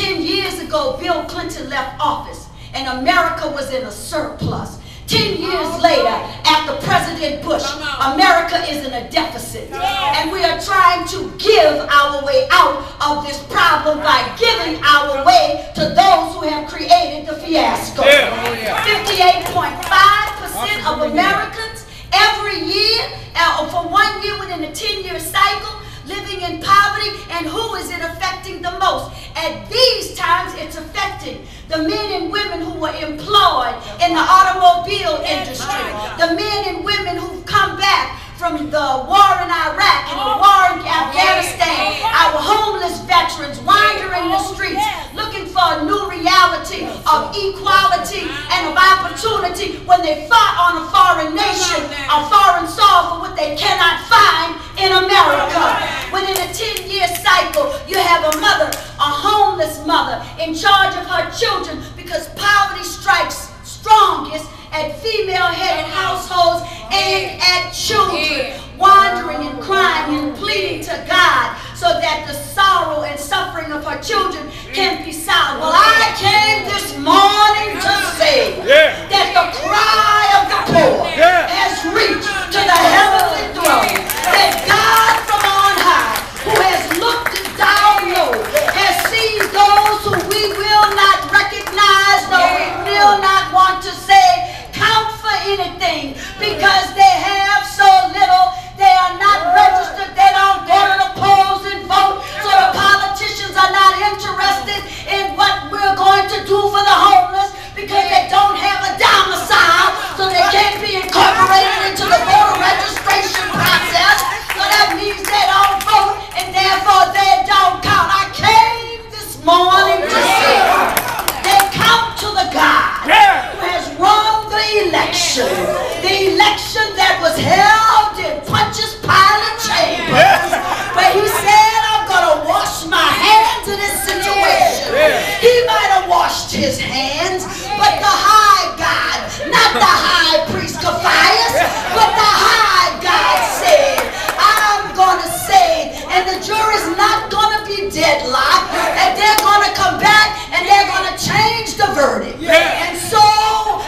10 years ago, Bill Clinton left office and America was in a surplus. 10 years later, after President Bush, America is in a deficit. And we are trying to give our way out of this problem by giving our way to those who have created the fiasco. 58.5% of Americans every year, for 1 year within a 10-year cycle, living in poverty. And who is it affecting the most? At these times, it's affecting the men and women who were employed in the automobile industry, the men and women who've come back from the war in Iraq and the war in Afghanistan, our homeless veterans wandering the streets looking for a new reality of equality and of opportunity when they fought on a foreign nation, a foreign soil for what they cannot find in America. Within a 10-year cycle, you have a mother, a homeless mother, in charge of her children because poverty strikes strongest at female-headed households and at children, wandering and crying and pleading to God so that the sorrow and suffering of her children can be solved. Well, I came this morning to say that the cry of the poor has reached to the heavenly throne, that God from on high, who has looked down low, has seen those who we will not recognize, though we will not want to say count for anything, because they have so little, they are not registered, they don't go to the polls and vote, so the politicians are not interested in what we're going to do for the homeless, because they don't have a domicile, so they can't be incorporated into the voter registration process, so that means they don't vote, and therefore they don't count. I came this morning to say, they count to the God who has won the election that was held in Pontius Pilate's chambers, where he said, I'm going to wash my hands in this situation. He might have washed his hands, but the high God, not the high priest Caiaphas, but the high God said, I'm going to save, and the jury's not going to be deadlocked, and they're going to come back and they're going to change the verdict. And so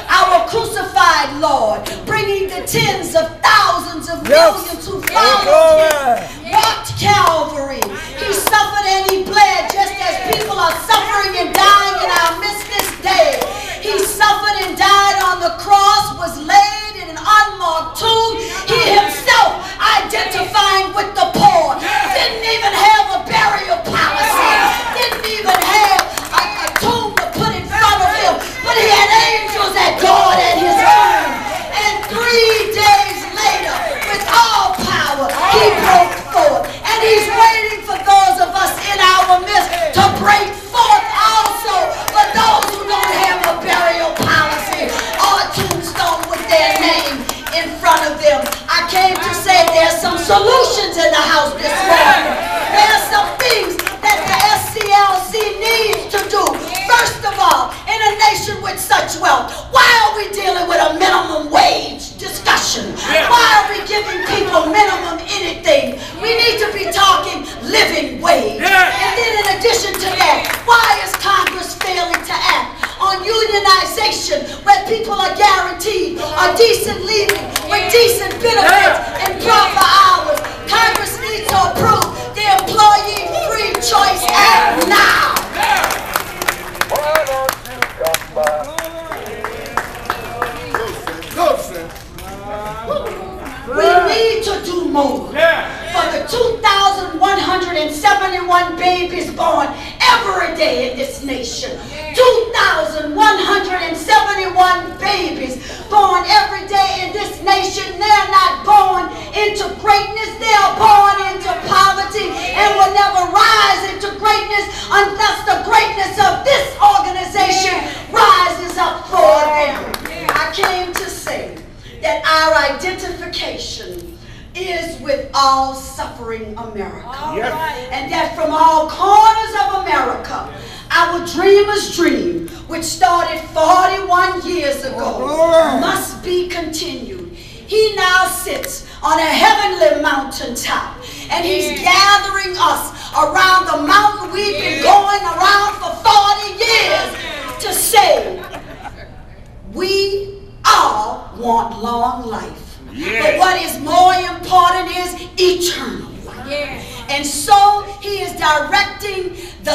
our crucified Lord, bringing the tens of thousands of millions who followed him, walked Calvary. He suffered and he bled just as people are suffering and dying in our midst this day. He suffered and died on the cross, was laid in an unmarked tomb. He himself, identifying with the poor, didn't even have a burial policy, didn't even have a tomb to put in front of him, but he had angels that guard at his tomb. And 3 days later, with all power, he broke forth. And he's waiting for those of us in our midst to break forth also for those who don't have a burial policy or a tombstone with their name in front of them. I came to say there's some solutions in the house this morning. There's some things that the SCLC needs to do. First of all, in a nation with such wealth, why are we dealing with a minimum wage discussion? Why are we giving people minimum anything? We need to be talking living wage. And then in addition to that, why is Congress failing to act on unionization where people are guaranteed a decent living with decent benefits and proper hours? Congress needs to approve the Employee Free Choice Act now. We need to do more for the 2,171 babies born every day in this nation. 2,171 babies born every day in this nation. They're not born into greatness. They are born into poverty and will never rise into greatness unless the greatness of this organization rises up for them. I came to say that our identification is with all suffering America. And that from all corners of America, our dreamer's dream, which started 41 years ago, must be continued. He now sits on a heavenly mountaintop, and he's gathering us around the mountain we've been going around for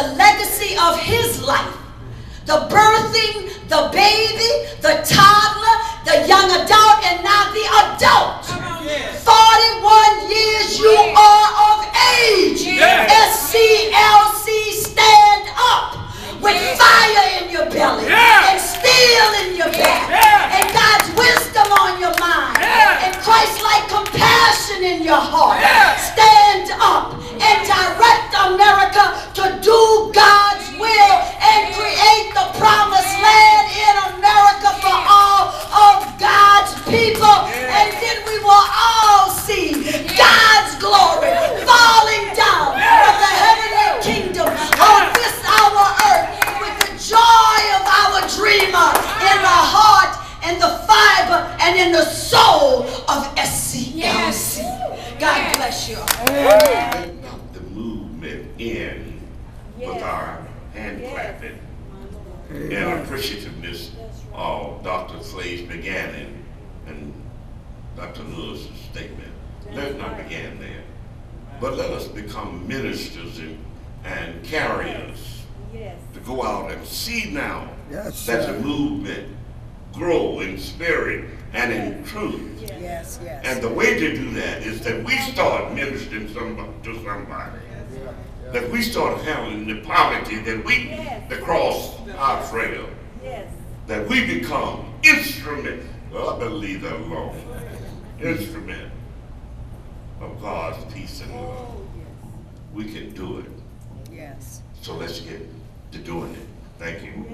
the legacy of his life. The birthing, the baby, the toddler, the young adult, and now the adult. 41 years you are of age. SCLC, stand up with fire in your belly and steel in your back and God's wisdom on your mind and Christ-like compassion in your heart. Stand up and direct America to do God's will and create the promised land in America for all of God's people. And then we will all see God's glory falling down from the heavenly kingdom on this our earth with the joy of our dreamer in the heart and the fiber and in the soul of SCLC. God bless you. The movement in with our hand clapping and appreciativeness of Dr. Clay's beginning and Dr. Lewis's statement. Let's not begin there, but let us become ministers and carriers to go out and see now that the movement grow in spirit and in truth. And the way to do that is that we start ministering to somebody. That we start handling the poverty, that cross our trail. That we become instruments. Well, I better leave that alone. Instrument of God's peace and love. We can do it. So let's get to doing it. Thank you.